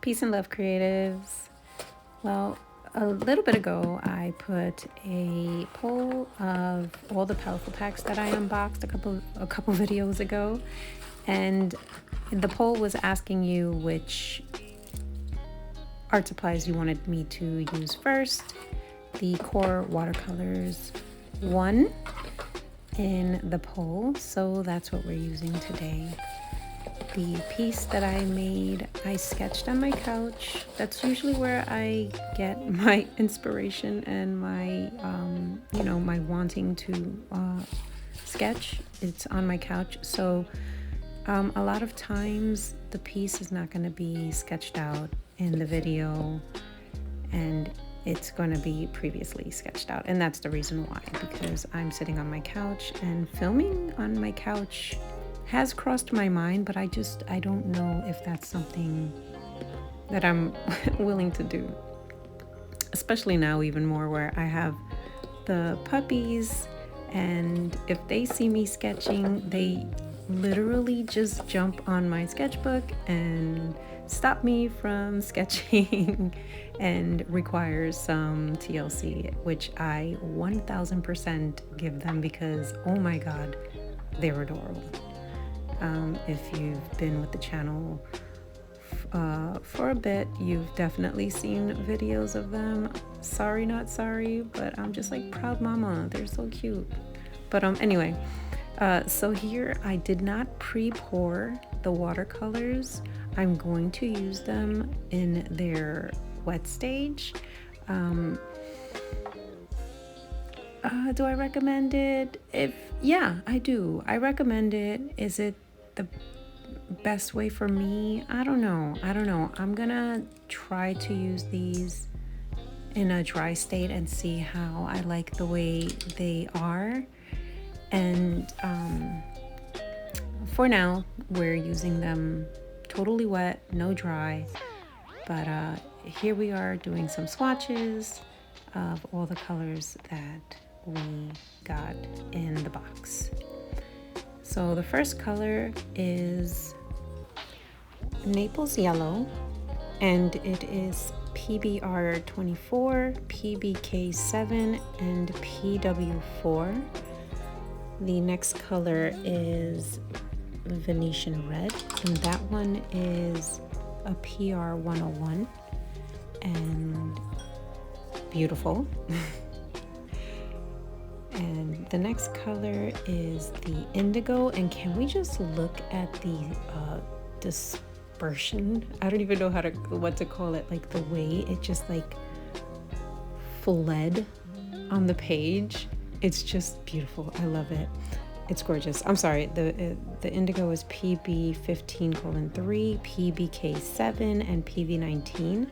Peace and love, creatives. Well, a little bit ago, I put a poll of all the Paletteful Packs that I unboxed a couple videos ago, and the poll was asking you which art supplies you wanted me to use first. The QOR Watercolors won in the poll, so that's what we're using today. The piece that I made, I sketched on my couch. That's usually where I get my inspiration and my, my wanting to sketch. It's on my couch. So a lot of times the piece is not going to be sketched out in the video, and it's going to be previously sketched out. And that's the reason why, because I'm sitting on my couch, and filming on my couch has crossed my mind, but I don't know if that's something that I'm willing to do, especially now even more where I have the puppies, and if they see me sketching, they literally just jump on my sketchbook and stop me from sketching and requires some TLC, which I 1000% give them because, oh my god, they're adorable. If you've been with the channel for a bit, you've definitely seen videos of them. Sorry, not sorry, but I'm just like, proud mama. They're so cute. But anyway, so here I did not pre-pour the watercolors. I'm going to use them in their wet stage. Do I recommend it? Yeah, I do. I recommend it. Is it the best way for me? I don't know. I'm gonna try to use these in a dry state and see how I like the way they are. And for now, we're using them totally wet, no dry. But here we are doing some swatches of all the colors that we got in the box. So the first color is Naples Yellow, and it is PBR 24, PBK 7, and PW4. The next color is Venetian Red, and that one is a PR 101, and beautiful. And the next color is the Indigo, and can we just look at the dispersion? I don't even know what to call it, like the way it just like fled on the page. It's just beautiful. I love it. It's gorgeous. I'm sorry, the Indigo is PB 15:3, PBK 7, and PV 19.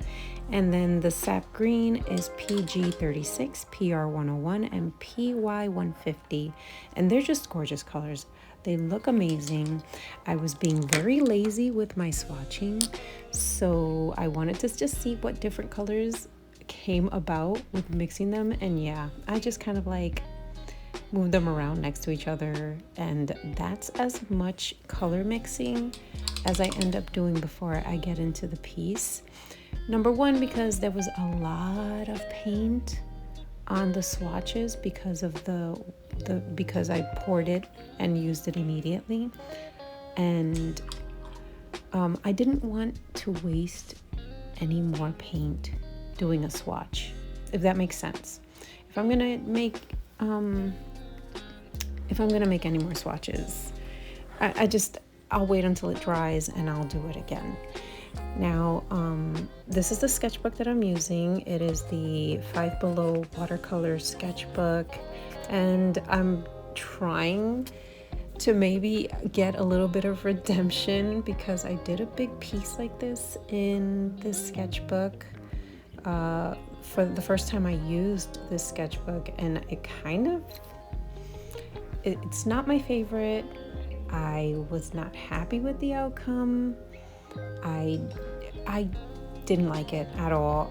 And then the Sap Green is PG 36, PR 101, and PY 150. And they're just gorgeous colors. They look amazing. I was being very lazy with my swatching, so I wanted to just see what different colors came about with mixing them. And yeah, I just kind of like move them around next to each other, and that's as much color mixing as I end up doing before I get into the piece. Number one, because there was a lot of paint on the swatches because of because I poured it and used it immediately, and I didn't want to waste any more paint doing a swatch, if that makes sense. If I'm gonna make any more swatches, I'll wait until it dries and I'll do it again. Now, this is the sketchbook that I'm using. It is the Five Below watercolor sketchbook, and I'm trying to maybe get a little bit of redemption because I did a big piece like this in this sketchbook for the first time I used this sketchbook, and it's not my favorite. I was not happy with the outcome. I didn't like it at all.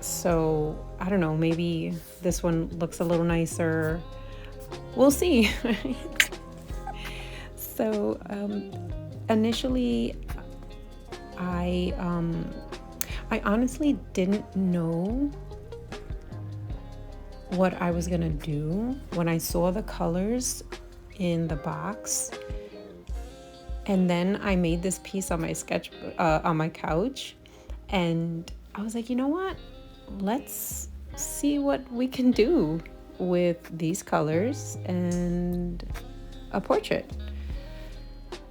So I don't know, maybe this one looks a little nicer. We'll see. So initially I I honestly didn't know what I was gonna do when I saw the colors in the box. And then I made this piece on my sketch on my couch, and I was like, you know what? Let's see what we can do with these colors and a portrait.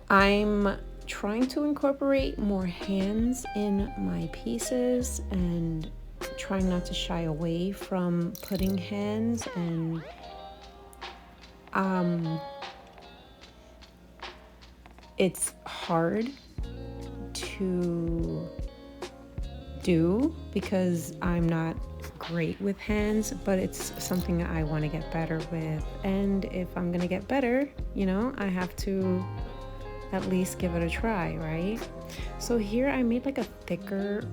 I'm trying to incorporate more hands in my pieces and trying not to shy away from putting hands, and it's hard to do because I'm not great with hands, but it's something I want to get better with. And if I'm gonna get better, you know, I have to at least give it a try, right? So here I made like a thicker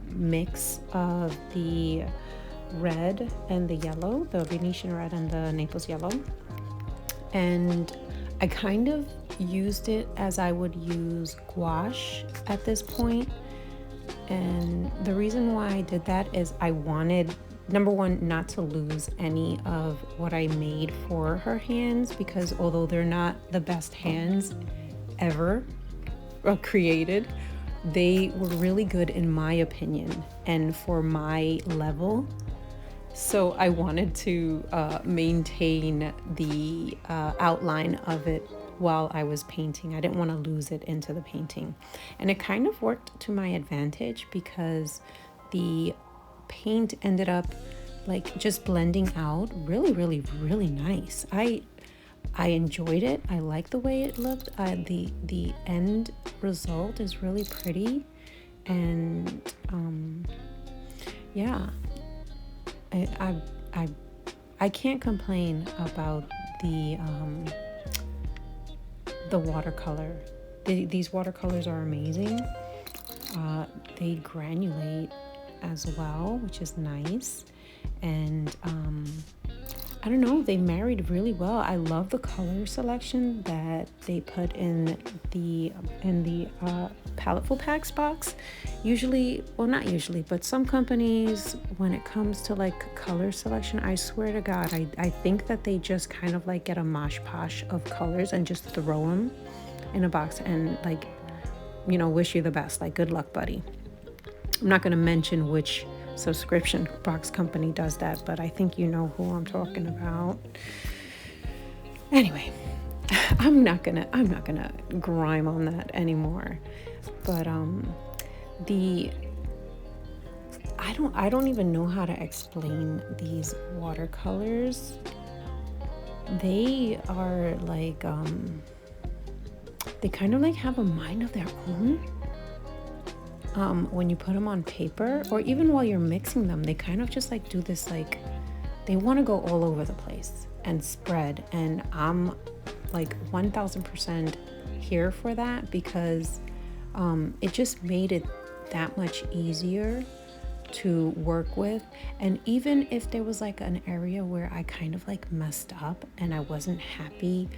mix of the red and the yellow, the Venetian red and the Naples yellow, and I kind of used it as I would use gouache at this point. And the reason why I did that is I wanted, number one, not to lose any of what I made for her hands, because although they're not the best hands ever created, they were really good in my opinion and for my level. So I wanted to maintain the outline of it while I was painting. I didn't want to lose it into the painting. And it kind of worked to my advantage because the paint ended up like just blending out really, really, really nice. I enjoyed it. I like the way it looked. The end result is really pretty. And yeah, I can't complain about the watercolor. These watercolors are amazing. They granulate as well, which is nice. And I don't know, they married really well. I love the color selection that they put in the Paletteful Packs box. Usually, well, not usually, but some companies, when it comes to like color selection, I swear to God, I think that they just kind of like get a mosh posh of colors and just throw them in a box and like, you know, wish you the best, like good luck, buddy. I'm not going to mention which subscription box company does that, but I think you know who I'm talking about. Anyway, I'm not gonna grime on that anymore. But I don't even know how to explain these watercolors. They are like they kind of like have a mind of their own. When you put them on paper, or even while you're mixing them, they kind of just like do this, like they want to go all over the place and spread. And I'm like 1000% here for that, because it just made it that much easier to work with. And even if there was like an area where I kind of like messed up and I wasn't happy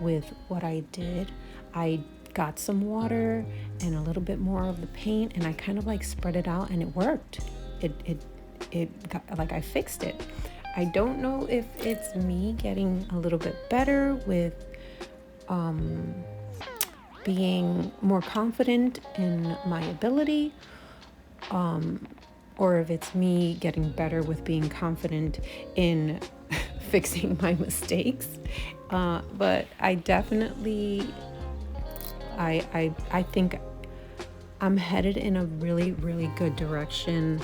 with what I did, I got some water and a little bit more of the paint, and I kind of like spread it out, and it worked. It got, like, I fixed it. I don't know if it's me getting a little bit better with being more confident in my ability, or if it's me getting better with being confident in fixing my mistakes. But I definitely I think I'm headed in a really, really good direction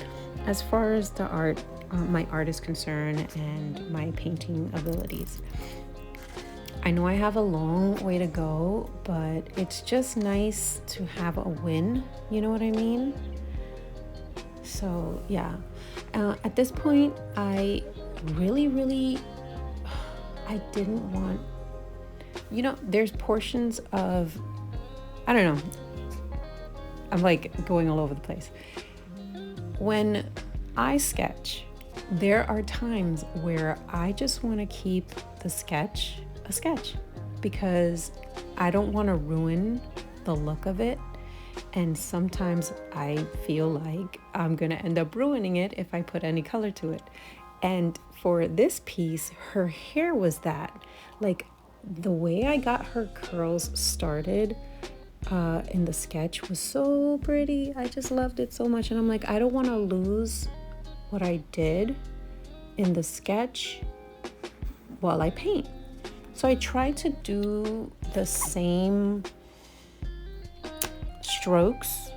as far as the art, my art is concerned, and my painting abilities. I know I have a long way to go, but it's just nice to have a win, you know what I mean? So yeah, at this point, I really, I didn't want, you know, there's portions of, I don't know, I'm like going all over the place. When I sketch, there are times where I just want to keep the sketch a sketch, because I don't want to ruin the look of it. And sometimes I feel like I'm gonna end up ruining it if I put any color to it. And for this piece, her hair was that. Like, the way I got her curls started in the sketch was so pretty. I just loved it so much. And I'm like, I don't want to lose what I did in the sketch while I paint. So I tried to do the same strokes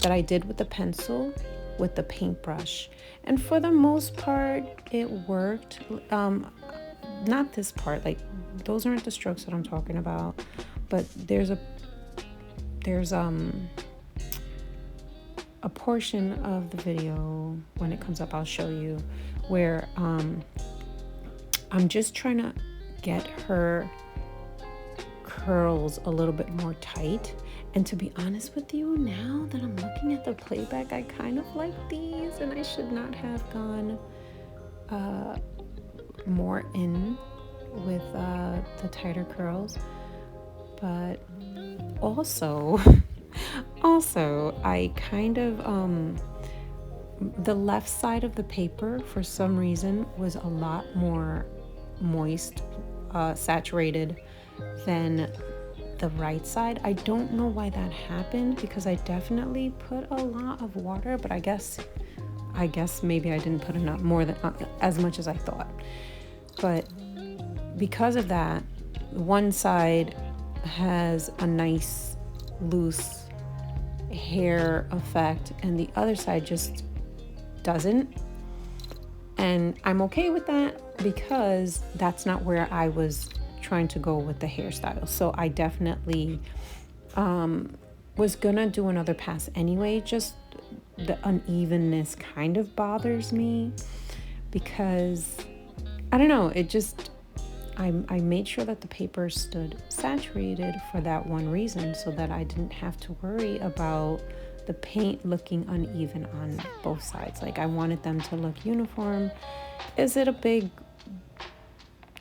that I did with the pencil with the paintbrush. And for the most part, it worked. Not this part, like those aren't the strokes that I'm talking about, but there's a portion of the video when it comes up, I'll show you, where I'm just trying to get her curls a little bit more tight. And to be honest with you, now that I'm looking at the playback, I kind of like these, and I should not have gone more in with the tighter curls. But also I kind of the left side of the paper for some reason was a lot more moist, saturated than the right side. I don't know why that happened, because I definitely put a lot of water, but I guess maybe I didn't put enough, more than as much as I thought. But because of that, one side has a nice loose hair effect and the other side just doesn't. And I'm okay with that, because that's not where I was trying to go with the hairstyle. So I definitely was gonna do another pass anyway. Just the unevenness kind of bothers me, because I don't know, it just, I made sure that the paper stood saturated for that one reason, so that I didn't have to worry about the paint looking uneven on both sides. Like, I wanted them to look uniform. Is it a big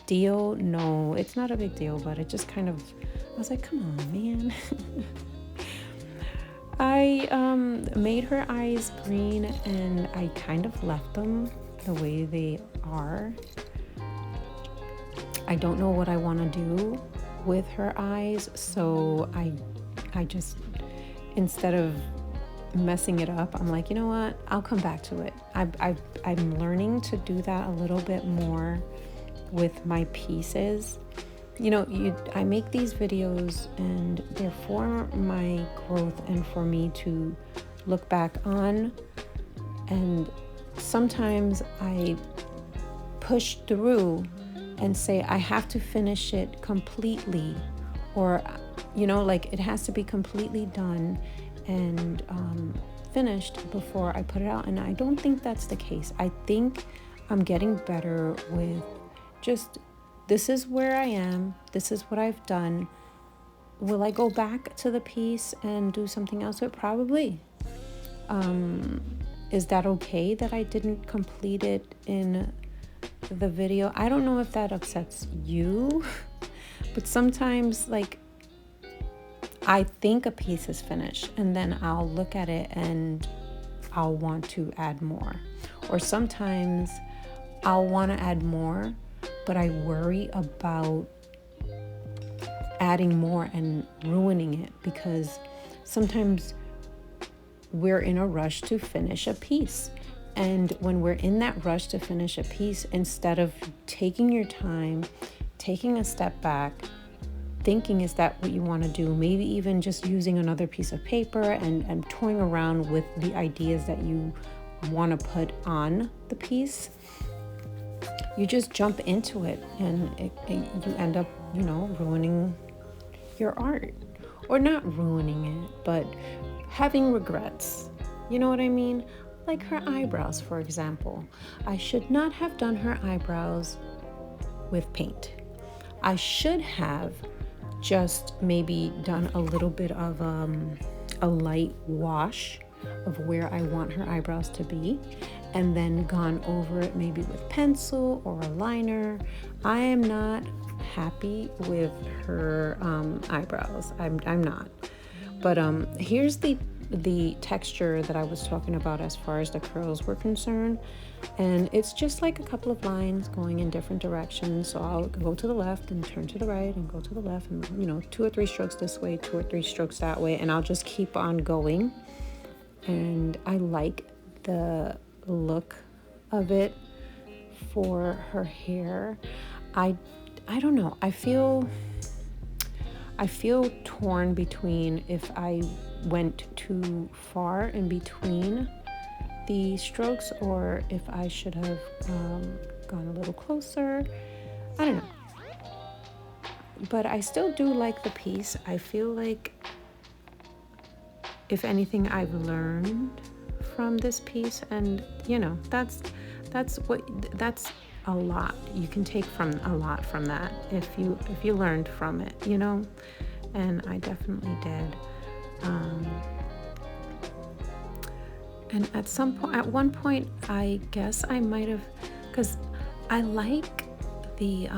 deal? No, it's not a big deal, but it just kind of, I was like, come on, man. I made her eyes green, and I kind of left them the way they are. I don't know what I want to do with her eyes, so I just, instead of messing it up, I'm like, you know what, I'll come back to it. I'm learning to do that a little bit more with my pieces. You know, I make these videos, and they're for my growth and for me to look back on. And sometimes I push through and say I have to finish it completely, or you know, like, it has to be completely done and finished before I put it out. And I don't think that's the case. I think I'm getting better with just, this is where I am, this is what I've done. Will I go back to the piece and do something else with it? Probably. Is that okay that I didn't complete it in the video? I don't know if that upsets you, but sometimes, like, I think a piece is finished, and then I'll look at it and I'll want to add more. Or sometimes I'll want to add more, but I worry about adding more and ruining it, because sometimes we're in a rush to finish a piece. And when we're in that rush to finish a piece, instead of taking your time, taking a step back, thinking, is that what you want to do? Maybe even just using another piece of paper and toying around with the ideas that you want to put on the piece. You just jump into it, and you end up, you know, ruining your art. Or not ruining it, but having regrets. You know what I mean? Like her eyebrows, for example. I should not have done her eyebrows with paint. I should have just maybe done a little bit of a light wash of where I want her eyebrows to be, and then gone over it maybe with pencil or a liner. I am not happy with her eyebrows. I'm not. But here's the texture that I was talking about as far as the curls were concerned. And it's just like a couple of lines going in different directions. So I'll go to the left and turn to the right and go to the left, and 2 or 3 strokes this way, 2 or 3 strokes that way, and I'll just keep on going. And I like the look of it for her hair. I don't know. I feel torn between if I went too far in between the strokes or if I should have gone a little closer. I don't know. But I still do like the piece. I feel like, if anything, I've learned from this piece, and that's a lot. You can take from a lot from that if you learned from it, and I definitely did. And at one point, I guess I might have, because I like the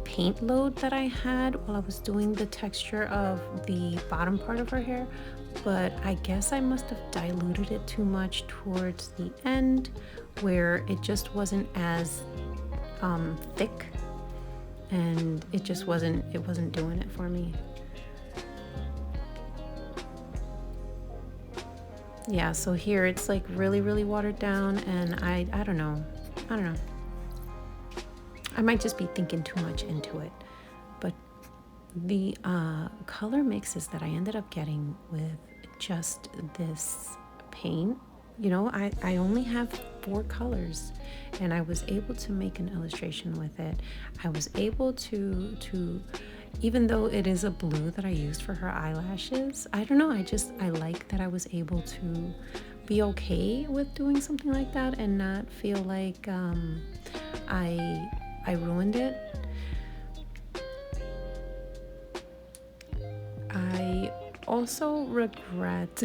paint load that I had while I was doing the texture of the bottom part of her hair, but I guess I must have diluted it too much towards the end, where it just wasn't as thick, and it wasn't doing it for me. Yeah, so here it's like really, really watered down, and I don't know. I might just be thinking too much into it. But the color mixes that I ended up getting with just this paint, I only have 4 colors, and I was able to make an illustration with it. I was able to even though it is a blue that I used for her eyelashes, I don't know, I like that I was able to be okay with doing something like that and not feel like I ruined it. I also regrets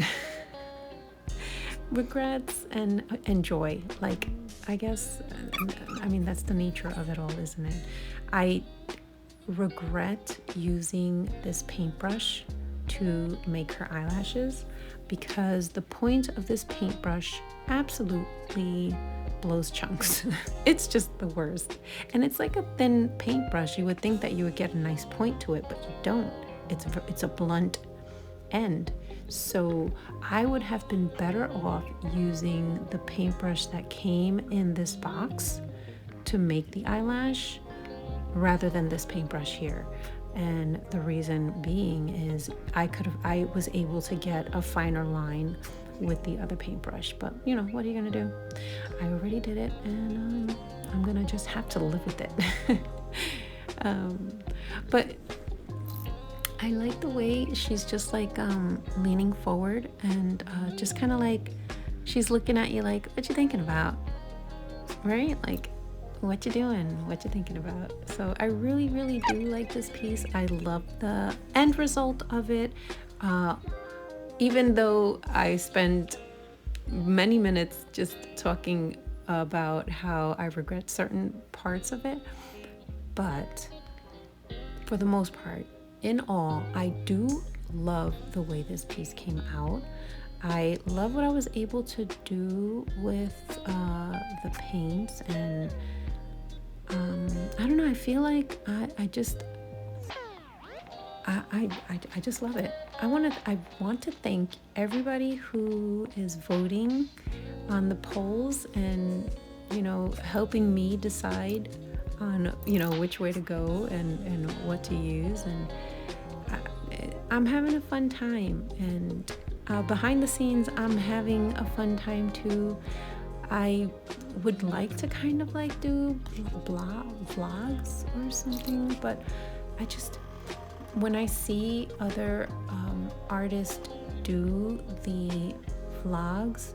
and enjoy, like, I guess, that's the nature of it all, isn't it? I regret using this paintbrush to make her eyelashes, because the point of this paintbrush absolutely blows chunks. It's just the worst. And it's like a thin paintbrush. You would think that you would get a nice point to it, but you don't. It's a blunt end. So I would have been better off using the paintbrush that came in this box to make the eyelash rather than this paintbrush here. And the reason being is I was able to get a finer line with the other paintbrush, but what are you gonna do? I already did it, and I'm gonna just have to live with it. But I like the way she's just like leaning forward and just kind of like she's looking at you like, what you thinking about, right? Like, what you doing, what you thinking about. So I really, really do like this piece. I love the end result of it. Even though I spent many minutes just talking about how I regret certain parts of it, but for the most part, in all, I do love the way this piece came out. I love what I was able to do with the paints, and I don't know, I feel like I just love it. I want to thank everybody who is voting on the polls and helping me decide on which way to go and what to use, and I'm having a fun time, and behind the scenes I'm having a fun time too. I would like to kind of like do vlogs or something, but when I see other artists do the vlogs,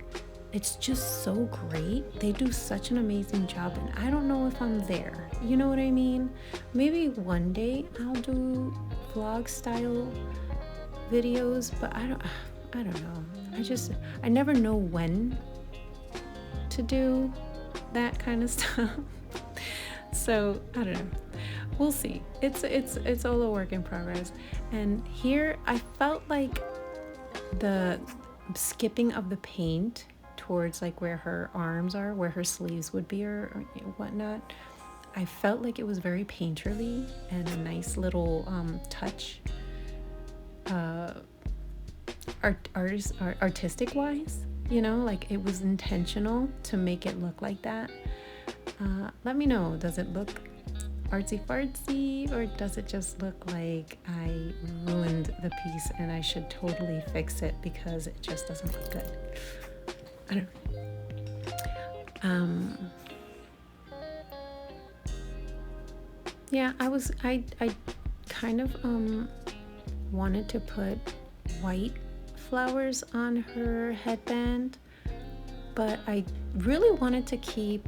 it's just so great. They do such an amazing job, and I don't know if I'm there. You know what I mean? Maybe one day I'll do vlog style videos, but I don't know. I never know when to do that kind of stuff. So I don't know. we'll see. It's all a work in progress. And here I felt like the skipping of the paint towards like where her arms are, where her sleeves would be, or whatnot. I felt like it was very painterly and a nice little touch, artistic wise. You know, like it was intentional to make it look like that. Let me know. Does it look artsy fartsy, or does it just look like I ruined the piece and I should totally fix it because it just doesn't look good? I don't know. Yeah, I kind of wanted to put white flowers on her headband, but I really wanted to keep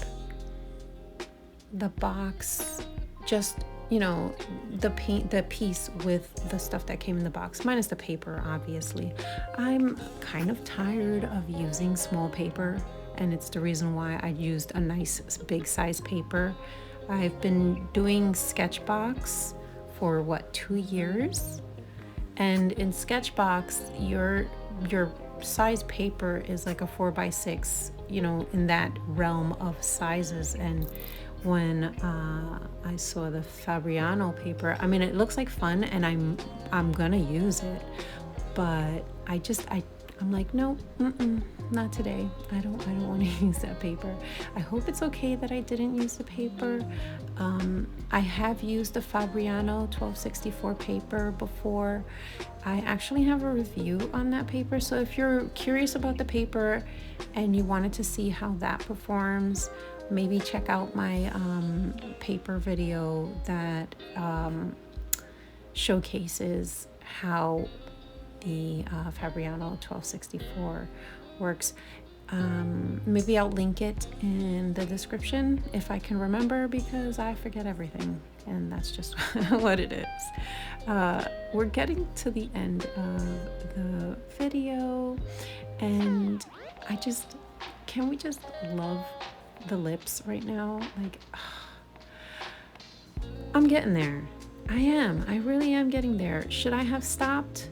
the box just, you know, the piece with the stuff that came in the box, minus the paper, obviously. I'm kind of tired of using small paper, and it's the reason why I used a nice big size paper. I've been doing Sketchbox for 2 years, and in Sketchbox your size paper is like a 4x6, you know, in that realm of sizes. And when I saw the Fabriano paper, I mean, it looks like fun, and I'm gonna use it, but I'm like, no, not today. I don't want to use that paper. I hope it's okay that I didn't use the paper. I have used the Fabriano 1264 paper before. I actually have a review on that paper, so if you're curious about the paper and you wanted to see how that performs, maybe check out my paper video that showcases how the Fabriano 1264 works. Maybe I'll link it in the description if I can remember, because I forget everything, and that's just what it is. We're getting to the end of the video, and can we just love the lips right now? Like, I'm getting there. I really am getting there. Should I have stopped?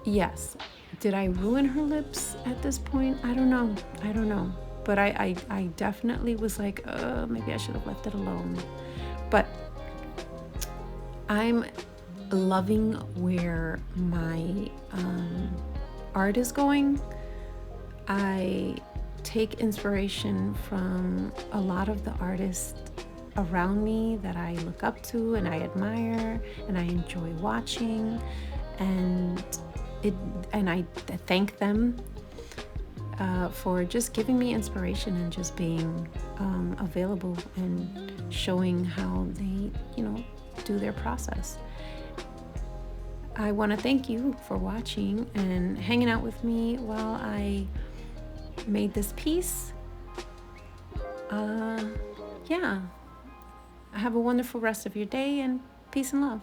Yes. Did I ruin her lips at this point? I don't know. But I definitely was like, maybe I should have left it alone. But I'm loving where my art is going. I take inspiration from a lot of the artists around me that I look up to and I admire and I enjoy watching, and I thank them for just giving me inspiration and just being available and showing how they, you know, do their process. I want to thank you for watching and hanging out with me while I made this piece. Yeah. Have a wonderful rest of your day, and peace and love.